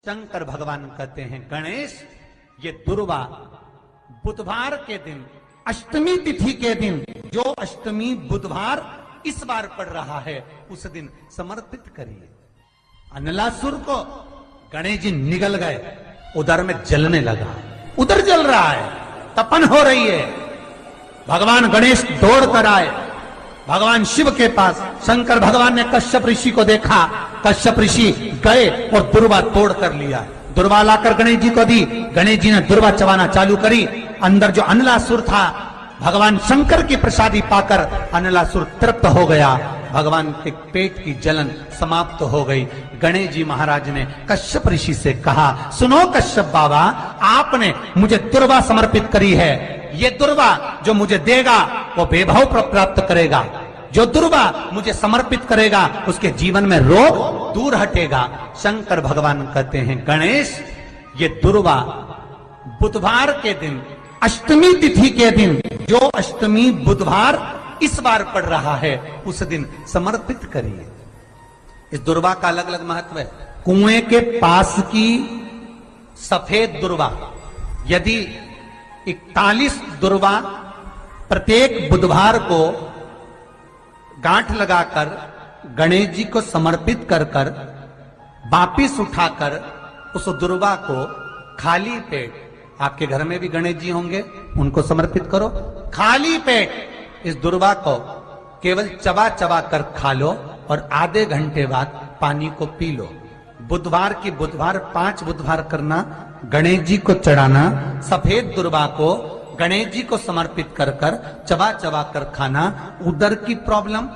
शंकर भगवान कहते हैं गणेश, ये दुर्वा बुधवार के दिन अष्टमी तिथि के दिन, जो अष्टमी बुधवार इस बार पड़ रहा है, उस दिन समर्पित करिए। अनलासुर को गणेश जी निगल गए, उधर में जलने लगा, उधर जल रहा है, तपन हो रही है। भगवान गणेश दौड़ कर आए भगवान शिव के पास। शंकर भगवान ने कश्यप ऋषि को देखा, कश्यप ऋषि गए और दुर्वा तोड़ कर लिया। दुर्वा लाकर गणेश जी को दी, गणेश जी ने दुर्वा चबाना चालू करी। अंदर जो अनलासुर था, भगवान शंकर की प्रसादी पाकर अनलासुर तृप्त हो गया, भगवान के पेट की जलन समाप्त हो गई। गणेश जी महाराज ने कश्यप ऋषि से कहा, सुनो कश्यप बाबा, आपने मुझे दुर्वा समर्पित करी है, ये दुर्वा जो मुझे देगा वो वैभव प्राप्त करेगा, जो दुर्वा मुझे समर्पित करेगा उसके जीवन में रोग दूर हटेगा। शंकर भगवान कहते हैं गणेश, ये दुर्वा बुधवार के दिन अष्टमी तिथि के दिन, जो अष्टमी बुधवार इस बार पड़ रहा है, उस दिन समर्पित करिए। इस दुर्वा का अलग अलग महत्व है। कुएं के पास की सफेद दुर्वा, यदि 41 दुर्वा प्रत्येक बुधवार को गांठ लगाकर गणेश जी को समर्पित कर कर वापिस उठाकर उस दुर्वा को खाली पेट, आपके घर में भी गणेश जी होंगे, उनको समर्पित करो। खाली पेट इस दुर्वा को केवल चबा चबा कर खा लो और आधे घंटे बाद पानी को पी लो। बुधवार की बुधवार 5 बुधवार करना, गणेश जी को चढ़ाना, सफेद दुर्वा को गणेश जी को समर्पित कर कर चबा चबा कर खाना। उदर की प्रॉब्लम,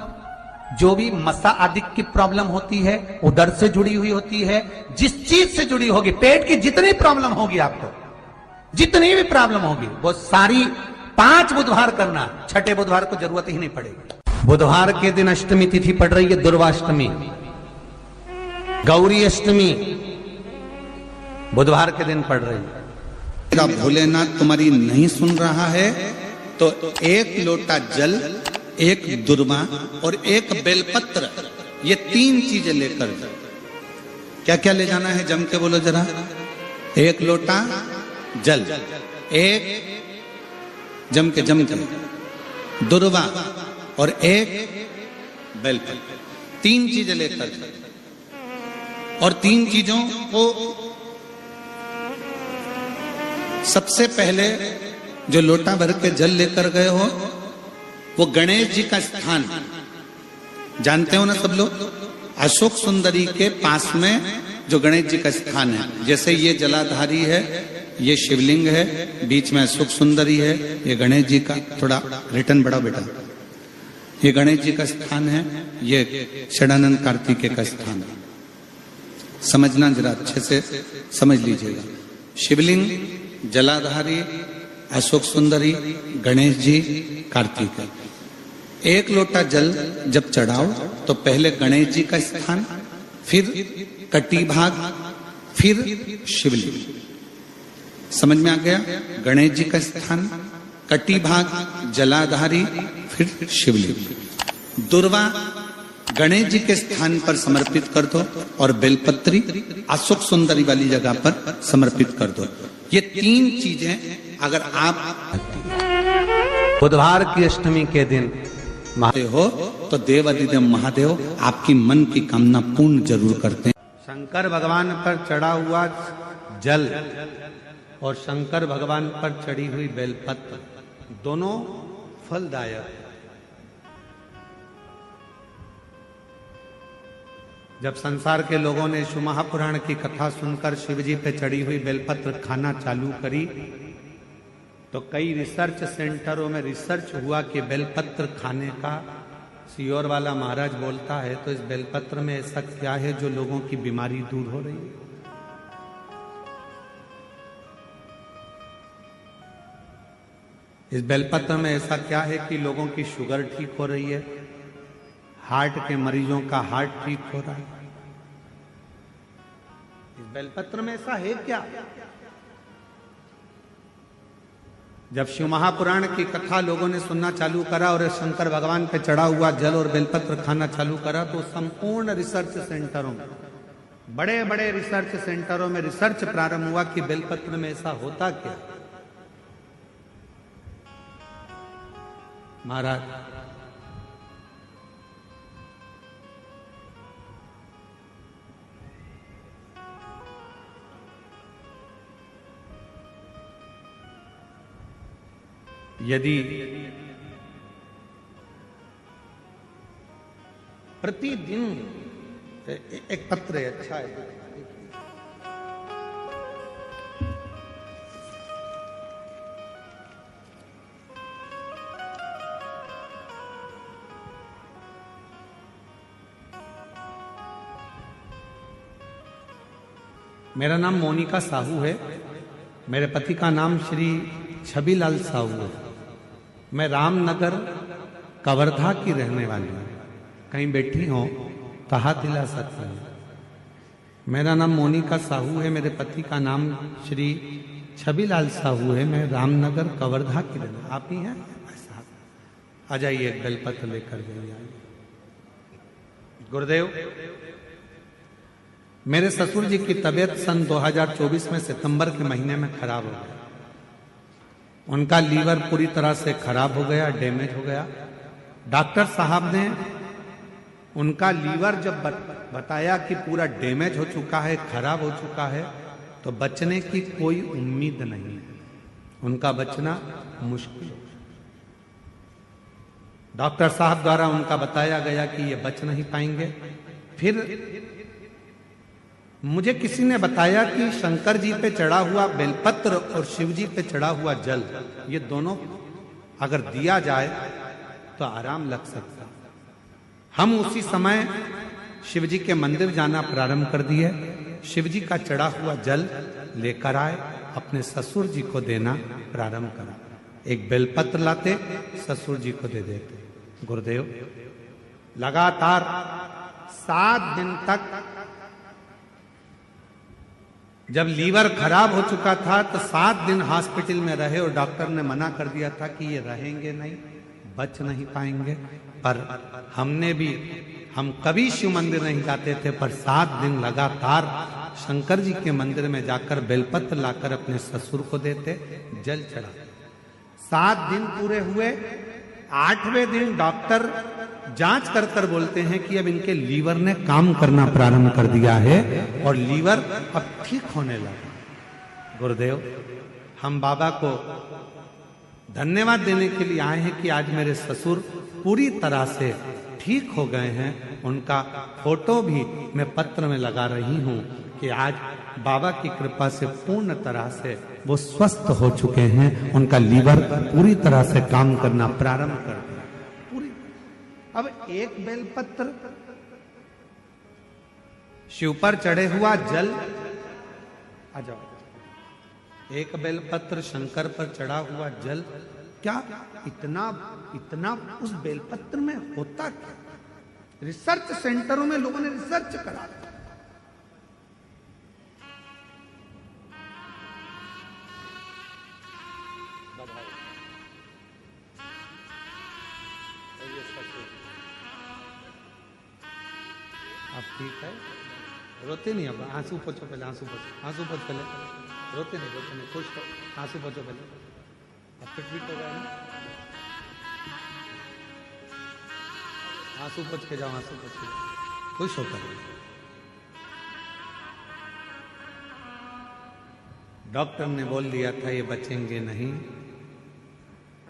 जो भी मसा आदि की प्रॉब्लम होती है, उदर से जुड़ी हुई होती है, जिस चीज से जुड़ी होगी, पेट की जितनी प्रॉब्लम होगी, आपको जितनी भी प्रॉब्लम होगी, वो सारी 5 बुधवार करना, छठे बुधवार को जरूरत ही नहीं पड़ेगी। बुधवार के दिन अष्टमी तिथि पड़ रही है, दुर्वाष्टमी, गौरी अष्टमी बुधवार के दिन पड़ रही है। भोलेनाथ तुम्हारी नहीं सुन रहा है तो 1 लोटा जल, 1 दुर्वा और 1 बेलपत्र, ये 3 चीजें लेकर जाओ। क्या क्या ले जाना है, जम के बोलो जरा। 1 लोटा जल, 1 जम के दुर्वा और 1 बेलपत्र, 3 चीजें लेकर जाओ। और 3 चीजों को सबसे पहले जो लोटा भर के जल लेकर गए हो, वो गणेश जी का स्थान जानते हो ना सब लोग, अशोक सुंदरी के पास में जो गणेश जी का स्थान है। जैसे ये जलाधारी है, ये शिवलिंग है, बीच में अशोक सुंदरी है, ये गणेश जी का, थोड़ा रिटर्न बढ़ाओ बेटा, ये गणेश जी का स्थान है, ये षडानंद कार्तिकेय का स्थान है। समझना जरा अच्छे से समझ लीजिएगा। शिवलिंग, जलाधारी, अशोक सुंदरी, गणेश जी, कार्तिकेय। 1 लोटा जल जब चढ़ाओ तो पहले गणेश जी का स्थान, फिर कटी भाग, फिर शिवलिंग। समझ में आ गया? गणेश जी का स्थान, कटी भाग, जलाधारी, फिर शिवलिंग। दुर्वा गणेश जी के स्थान पर समर्पित कर दो और बेलपत्री अशोक सुंदरी वाली जगह पर समर्पित कर दो। ये 3 चीजें अगर आप बुधवार की अष्टमी के दिन महादेव हो तो देवादिदेव महादेव आपकी मन की कामना पूर्ण जरूर करते हैं। शंकर भगवान पर चढ़ा हुआ जल और शंकर भगवान पर चढ़ी हुई बेलपत्र दोनों फलदायक। जब संसार के लोगों ने शिव महापुराण की कथा सुनकर शिवजी पे चढ़ी हुई बेलपत्र खाना चालू करी, तो कई रिसर्च सेंटरों में रिसर्च हुआ कि बेलपत्र खाने का, सियोर वाला महाराज बोलता है, तो इस बेलपत्र में ऐसा क्या है जो लोगों की बीमारी दूर हो रही है। इस बेलपत्र में ऐसा क्या है कि लोगों की शुगर ठीक हो रही है, हार्ट के मरीजों का हार्ट ठीक हो रहा है। इस बेलपत्र में ऐसा है क्या? जब शिव महापुराण की कथा लोगों ने सुनना चालू करा और शंकर भगवान पे चढ़ा हुआ जल और बेलपत्र खाना चालू करा, तो संपूर्ण रिसर्च सेंटरों में बड़े बड़े रिसर्च सेंटरों में रिसर्च प्रारंभ हुआ कि बेलपत्र में ऐसा होता क्या। महाराज यदि प्रतिदिन एक पत्र है, अच्छा है, मेरा नाम मोनिका साहू है। मेरे पति का नाम श्री छबीलाल साहू है। मैं रामनगर कवर्धा की रहने वाली हूँ। कहीं बैठी हो कहा दिला सकते हैं। मेरा नाम मोनिका साहू है। मेरे पति का नाम श्री छबीलाल साहू है। मैं रामनगर कवर्धा की रहने। आप ही हैं? आ जाइए, एक बेलपत्र लेकर जाइए। गुरुदेव, मेरे ससुर जी की तबीयत सन 2024 में सितंबर के महीने में खराब हो गया। उनका लीवर पूरी तरह से खराब हो गया, डैमेज हो गया। डॉक्टर साहब ने उनका लीवर जब बताया कि पूरा डैमेज हो चुका है, खराब हो चुका है, तो बचने की कोई उम्मीद नहीं है। उनका बचना मुश्किल हो। डॉक्टर साहब द्वारा उनका बताया गया कि ये बच नहीं पाएंगे। फिर मुझे किसी ने बताया कि शंकर जी पे चढ़ा हुआ बेलपत्र और शिव जी पे चढ़ा हुआ जल, ये दोनों अगर दिया जाए तो आराम लग सकता। हम उसी समय शिव जी के मंदिर जाना प्रारंभ कर दिए। शिव जी का चढ़ा हुआ जल लेकर आए, अपने ससुर जी को देना प्रारंभ करा। एक बेलपत्र लाते, ससुर जी को दे देते। गुरुदेव, लगातार 7 दिन तक, जब लीवर खराब हो चुका था तो 7 दिन हॉस्पिटल में रहे और डॉक्टर ने मना कर दिया था कि ये रहेंगे नहीं, बच नहीं पाएंगे। पर हम कभी शिव मंदिर नहीं जाते थे, पर 7 दिन लगातार शंकर जी के मंदिर में जाकर बेलपत्र लाकर अपने ससुर को देते, जल चढ़ा। 7 दिन पूरे हुए। 8वें दिन डॉक्टर जांच कर कर बोलते हैं कि अब इनके लीवर ने काम करना प्रारंभ कर दिया है और लीवर अब ठीक होने लगा। गुरुदेव, हम बाबा को धन्यवाद देने के लिए आए हैं कि आज मेरे ससुर पूरी तरह से ठीक हो गए हैं। उनका फोटो भी मैं पत्र में लगा रही हूं कि आज बाबा की कृपा से पूर्ण तरह से वो स्वस्थ हो चुके हैं। उनका लीवर पूरी तरह से काम करना प्रारंभ कर दिया। अब एक बेलपत्र, शिव पर चढ़े हुआ जल, आ जाओ, एक बेलपत्र शंकर पर चढ़ा हुआ जल, क्या इतना उस बेलपत्र में होता क्या? रिसर्च सेंटरों में लोगों ने रिसर्च करा। आप ठीक है? रोते नहीं? अब आंसू पोछो पहले, आंसू पोछ पहले। रोते नहीं, खुश हो। आंसू पोछो पहले। अब फिट हो गया ना? आंसू पोछ के जाओ, आंसू पोछ के जाओ, खुश होकर। डॉक्टर ने बोल दिया था ये बचेंगे नहीं,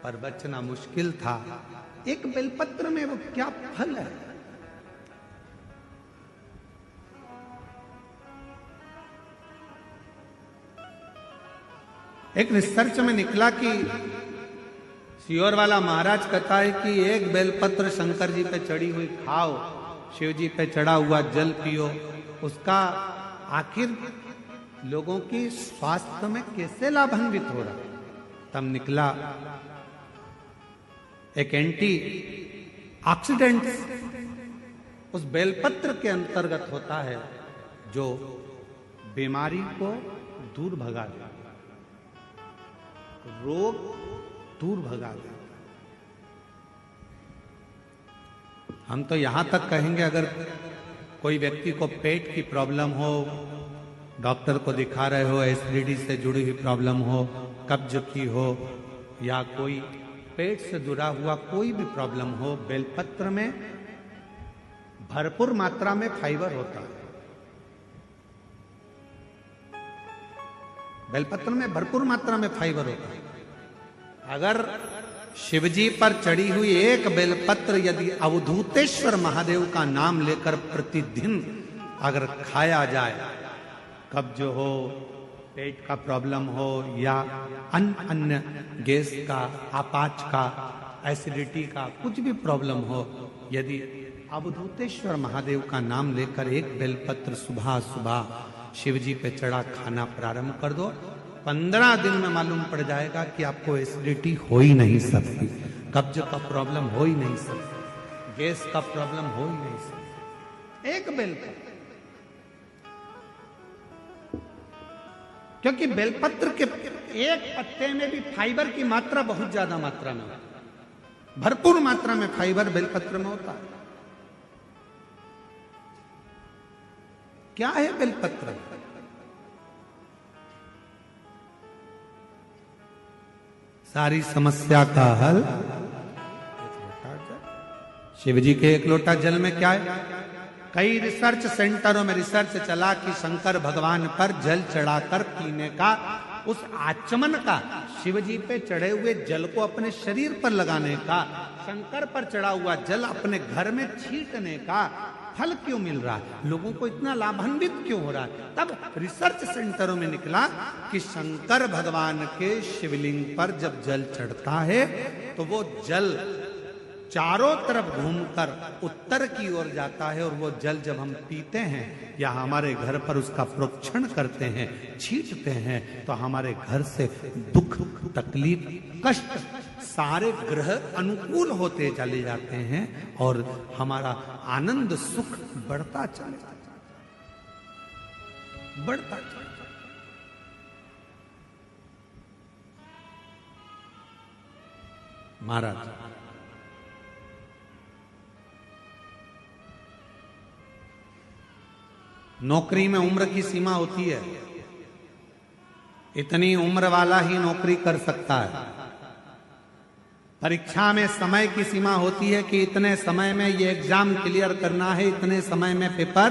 पर बचना मुश्किल था। एक बेलपत्र में वो क्या फल है? एक रिसर्च में निकला कि सियोर वाला महाराज कहता है कि एक बेलपत्र शंकर जी पे चढ़ी हुई खाओ, शिव जी पे चढ़ा हुआ जल पियो, उसका आखिर लोगों की स्वास्थ्य में कैसे लाभान्वित हो रहा। तब निकला एक एंटी ऑक्सीडेंट उस बेलपत्र के अंतर्गत होता है जो बीमारी को दूर भगा देता, रोग दूर भगा देता। हम तो यहां तक कहेंगे, अगर कोई व्यक्ति को पेट की प्रॉब्लम हो, डॉक्टर को दिखा रहे हो, एसिडिटी से जुड़ी हुई प्रॉब्लम हो, कब्ज की हो, या कोई पेट से जुड़ा हुआ कोई भी प्रॉब्लम हो, बेलपत्र में भरपूर मात्रा में फाइबर होता है। बेलपत्र में भरपूर मात्रा में फाइबर होता है। अगर शिवजी पर चढ़ी हुई एक बेलपत्र यदि अवधूतेश्वर महादेव का नाम लेकर प्रतिदिन अगर खाया जाए, कब्ज हो, पेट का प्रॉब्लम हो, या अन्य गैस का, आपाच का, एसिडिटी का कुछ भी प्रॉब्लम हो, यदि अवधूतेश्वर महादेव का नाम लेकर एक बेलपत्र सुबह सुबह शिवजी पे चढ़ा खाना प्रारंभ कर दो, 15 दिन में मालूम पड़ जाएगा कि आपको एसिडिटी हो ही नहीं सकती, कब्ज का प्रॉब्लम हो ही नहीं सकती, गैस का प्रॉब्लम हो ही नहीं सकती। एक बेलपत्र, क्योंकि बेलपत्र के एक पत्ते में भी फाइबर की मात्रा बहुत ज्यादा मात्रा में, भरपूर मात्रा में फाइबर बेलपत्र में होता है। क्या है बेलपत्र? सारी समस्या का हल शिवजी के एक लोटा जल में क्या है? कई रिसर्च सेंटरों में रिसर्च चला कि शंकर भगवान पर जल चढ़ाकर पीने का, उस आचमन का, शिवजी पे चढ़े हुए जल को अपने शरीर पर लगाने का, शंकर पर चढ़ा हुआ जल अपने घर में छींटने का फल क्यों मिल रहा है, लोगों को इतना लाभान्वित क्यों हो रहा है? तब रिसर्च सेंटरों में निकला कि शंकर भगवान के शिवलिंग पर जब जल चढ़ता है तो वो जल चारों तरफ घूमकर उत्तर की ओर जाता है, और वो जल जब हम पीते हैं या हमारे घर पर उसका प्रोक्षण करते हैं, छींटते हैं, तो हमारे घर से दुख, तकलीफ, कष्ट सारे ग्रह अनुकूल होते चले जाते हैं और हमारा आनंद सुख बढ़ता चले जाता है, बढ़ता चले। महाराज नौकरी में उम्र की सीमा होती है, इतनी उम्र वाला ही नौकरी कर सकता है। परीक्षा में समय की सीमा होती है कि इतने समय में ये एग्जाम क्लियर करना है, इतने समय में पेपर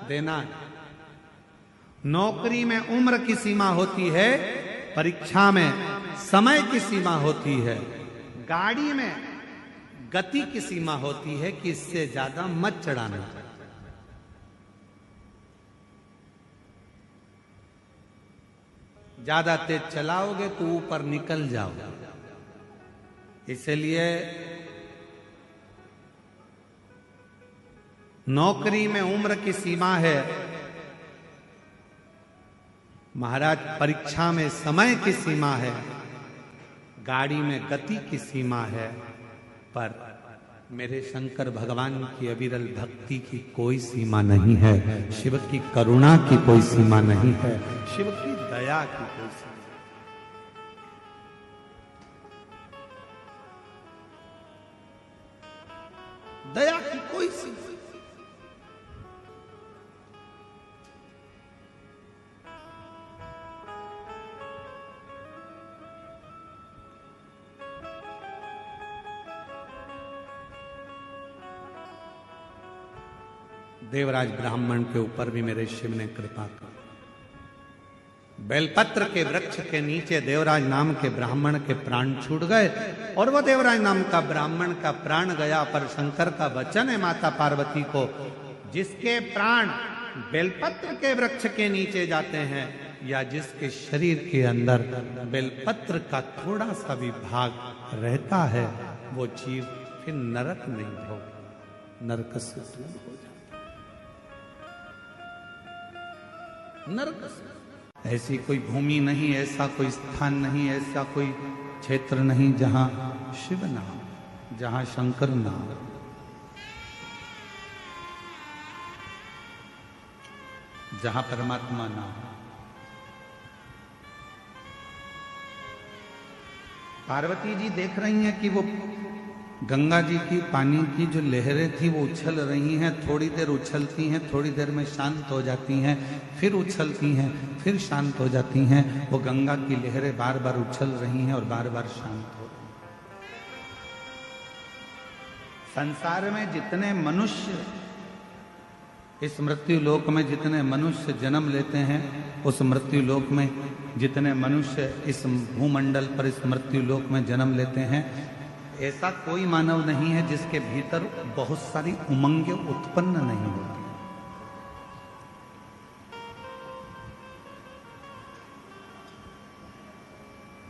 देना है। नौकरी में उम्र की सीमा होती है, परीक्षा में समय की सीमा होती है। गाड़ी में गति की सीमा होती है कि इससे ज्यादा मत चढ़ाना। ज्यादा तेज चलाओगे तो ऊपर निकल जाओगे। इसलिए नौकरी में उम्र की सीमा है, महाराज परीक्षा में समय की सीमा है, गाड़ी में गति की सीमा है, पर मेरे शंकर भगवान की अविरल भक्ति की कोई सीमा नहीं है, शिव की करुणा की कोई सीमा नहीं है, शिव की दया की कोई सीमा। दया की कोई सीमा। देवराज ब्राह्मण के ऊपर भी मेरे शिव ने कृपा की। बेलपत्र के वृक्ष के नीचे देवराज नाम के ब्राह्मण के प्राण छूट गए, और वो देवराज नाम का ब्राह्मण का प्राण गया, पर शंकर का वचन है माता पार्वती को, जिसके प्राण बेलपत्र के वृक्ष के नीचे जाते हैं या जिसके शरीर के अंदर बेलपत्र का थोड़ा सा भी भाग रहता है, वो जीव फिर नरक नहीं भोग, नरक से दूर हो जाता। नरक से ऐसी कोई भूमि नहीं, ऐसा कोई स्थान नहीं, ऐसा कोई क्षेत्र नहीं जहां शिव ना हो, जहां शंकर ना हो। जहां परमात्मा ना हो। पार्वती जी देख रही हैं कि वो गंगा जी की पानी की जो लहरें थी वो उछल रही हैं, थोड़ी देर उछलती हैं, थोड़ी देर में शांत हो जाती हैं, फिर उछलती हैं, फिर शांत हो जाती हैं। वो गंगा की लहरें बार बार उछल रही हैं और बार बार शांत हो रही हैं। संसार में जितने मनुष्य, इस मृत्यु लोक में जितने मनुष्य जन्म लेते हैं, उस मृत्यु लोक में जितने मनुष्य इस भूमंडल पर इस मृत्यु लोक में जन्म लेते हैं, ऐसा कोई मानव नहीं है जिसके भीतर बहुत सारी उमंगें उत्पन्न नहीं होती।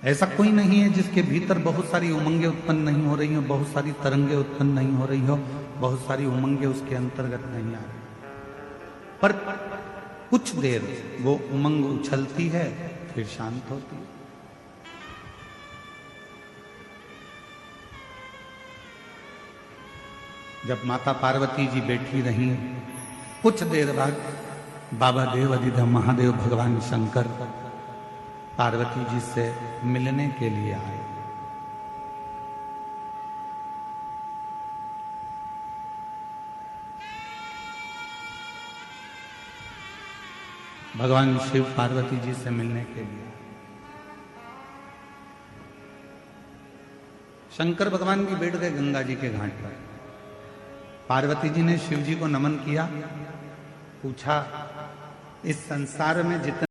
ऐसा कोई नहीं है जिसके भीतर बहुत सारी उमंगें उत्पन्न नहीं हो रही हो, बहुत सारी तरंगें उत्पन्न नहीं हो रही हो, बहुत सारी उमंगें उसके अंतर्गत नहीं आ रही, पर कुछ देर वो उमंग उछलती है, फिर शांत होती है। जब माता पार्वती जी बैठी रही, कुछ देर बाद बाबा देव अधिदेव महादेव भगवान शंकर पार्वती जी से मिलने के लिए आए। भगवान शिव पार्वती जी से मिलने के लिए शंकर भगवान भी बैठ गए गंगा जी के घाट पर। पार्वती जी ने शिव जी को नमन किया, पूछा इस संसार में जितने